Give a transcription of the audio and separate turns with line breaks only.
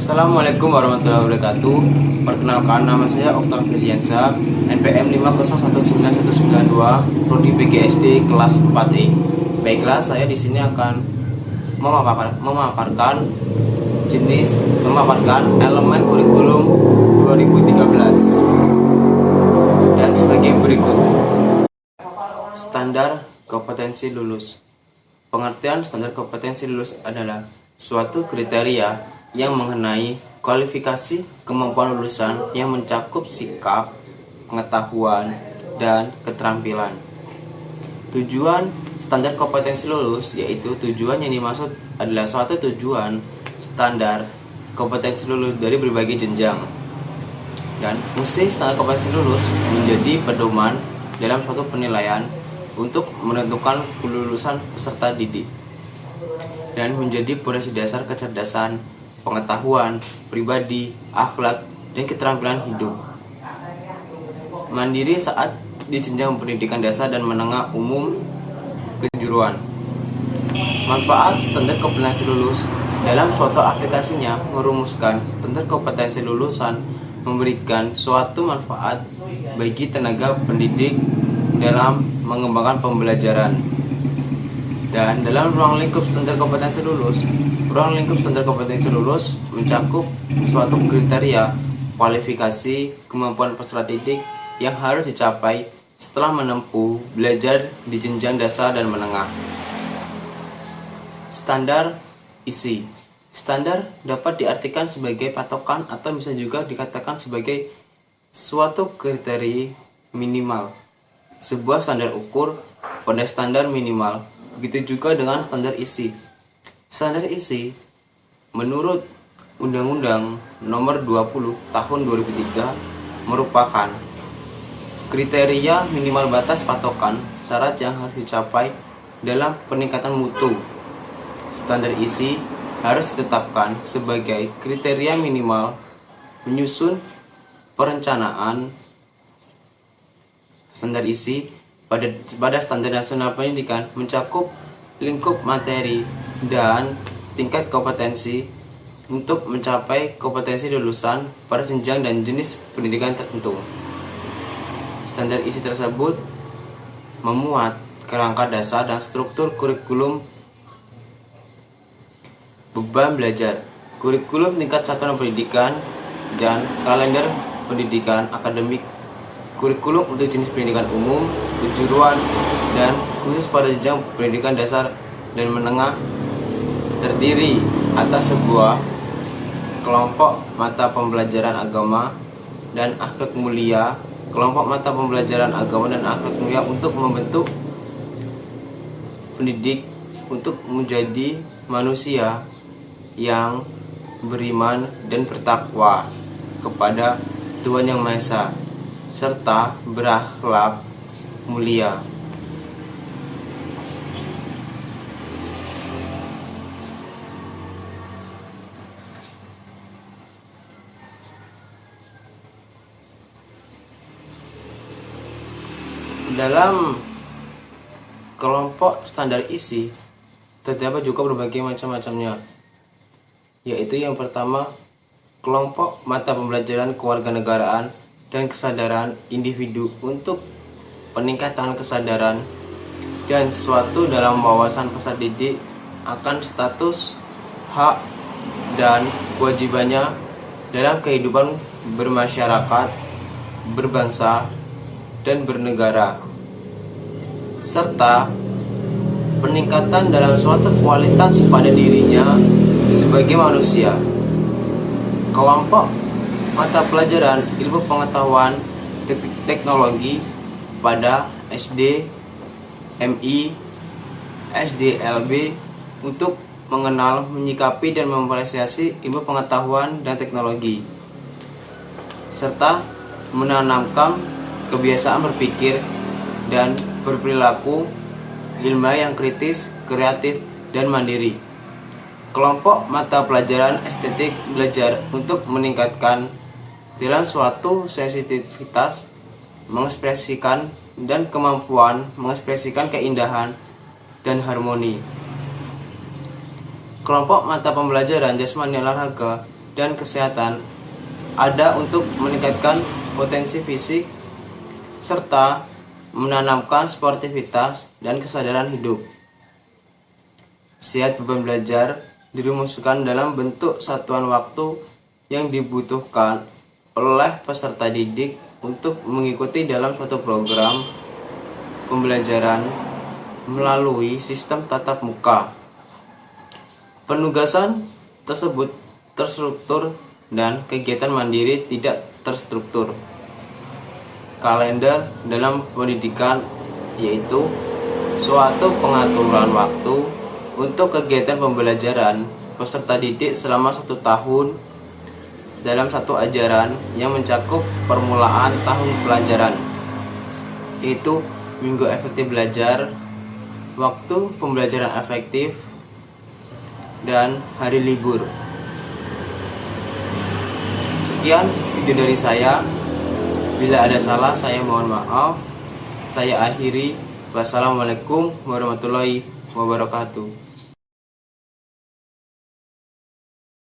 Assalamualaikum warahmatullahi wabarakatuh. Perkenalkan, nama saya Oktaviliansa, NPM 5019192, Prodi PGSD kelas 4E. Baiklah, saya di sini akan memaparkan elemen kurikulum 2013 dan sebagai berikut. Standar kompetensi lulus. Pengertian standar kompetensi lulus adalah suatu kriteria yang mengenai kualifikasi kemampuan lulusan yang mencakup sikap, pengetahuan, dan keterampilan. Tujuan standar kompetensi lulus yaitu tujuan yang dimaksud adalah suatu tujuan standar kompetensi lulus dari berbagai jenjang. Dan fungsi standar kompetensi lulus menjadi pedoman dalam suatu penilaian untuk menentukan kelulusan peserta didik dan menjadi fondasi dasar kecerdasan, pengetahuan pribadi, akhlak, dan keterampilan hidup. Mandiri saat di jenjang pendidikan dasar dan menengah umum kejuruan. Manfaat standar kompetensi lulus dalam suatu aplikasinya merumuskan standar kompetensi lulusan memberikan suatu manfaat bagi tenaga pendidik dalam mengembangkan pembelajaran. Dan dalam ruang lingkup standar kompetensi lulus, ruang lingkup standar kompetensi lulus mencakup suatu kriteria kualifikasi kemampuan peserta didik yang harus dicapai setelah menempuh belajar di jenjang dasar dan menengah. Standar isi. Standar dapat diartikan sebagai patokan atau bisa juga dikatakan sebagai suatu kriteria minimal, sebuah standar ukur pada standar minimal. Begitu juga dengan standar isi. Standar isi menurut Undang-Undang Nomor 20 Tahun 2003 merupakan kriteria minimal batas patokan syarat yang harus dicapai dalam peningkatan mutu. Standar isi harus ditetapkan sebagai kriteria minimal menyusun perencanaan standar isi pada standar nasional pendidikan mencakup lingkup materi dan tingkat kompetensi untuk mencapai kompetensi lulusan pada jenjang dan jenis pendidikan tertentu. Standar isi tersebut memuat kerangka dasar dan struktur kurikulum, beban belajar, kurikulum tingkat satuan pendidikan, dan kalender pendidikan akademik, kurikulum untuk jenis pendidikan umum, kejuruan, dan khusus pada jenjang pendidikan dasar dan menengah, terdiri atas sebuah kelompok mata pembelajaran agama dan akhlak mulia, kelompok mata pembelajaran agama dan akhlak mulia untuk membentuk pendidik untuk menjadi manusia yang beriman dan bertakwa kepada Tuhan Yang Maha Esa serta berakhlak mulia. Dalam kelompok standar isi terdapat juga berbagai macam-macamnya, yaitu yang pertama, kelompok mata pembelajaran kewarganegaraan dan kesadaran individu untuk peningkatan kesadaran dan suatu dalam wawasan peserta didik akan status, hak, dan kewajibannya dalam kehidupan bermasyarakat, berbangsa, dan bernegara, serta peningkatan dalam suatu kualitas pada dirinya sebagai manusia. Kelompok mata pelajaran ilmu pengetahuan teknologi pada SD, MI, SDLB untuk mengenal, menyikapi, dan mengapresiasi ilmu pengetahuan dan teknologi, serta menanamkan kebiasaan berpikir dan berperilaku ilmiah yang kritis, kreatif, dan mandiri. Kelompok mata pelajaran estetik belajar untuk meningkatkan dalam suatu sensitivitas, mengekspresikan dan kemampuan mengekspresikan keindahan dan harmoni. Kelompok mata pembelajaran jasmani olahraga dan kesehatan ada untuk meningkatkan potensi fisik serta menanamkan sportivitas dan kesadaran hidup. Sehat beban belajar dirumuskan dalam bentuk satuan waktu yang dibutuhkan oleh peserta didik untuk mengikuti dalam suatu program pembelajaran melalui sistem tatap muka. Penugasan tersebut terstruktur dan kegiatan mandiri tidak terstruktur. Kalender dalam pendidikan yaitu suatu pengaturan waktu untuk kegiatan pembelajaran peserta didik selama 1 tahun dalam satu ajaran yang mencakup permulaan tahun pelajaran, yaitu minggu efektif belajar, waktu pembelajaran efektif, dan hari libur. Sekian video dari saya. Bila ada salah, saya mohon maaf. Saya akhiri. Wassalamualaikum warahmatullahi wabarakatuh.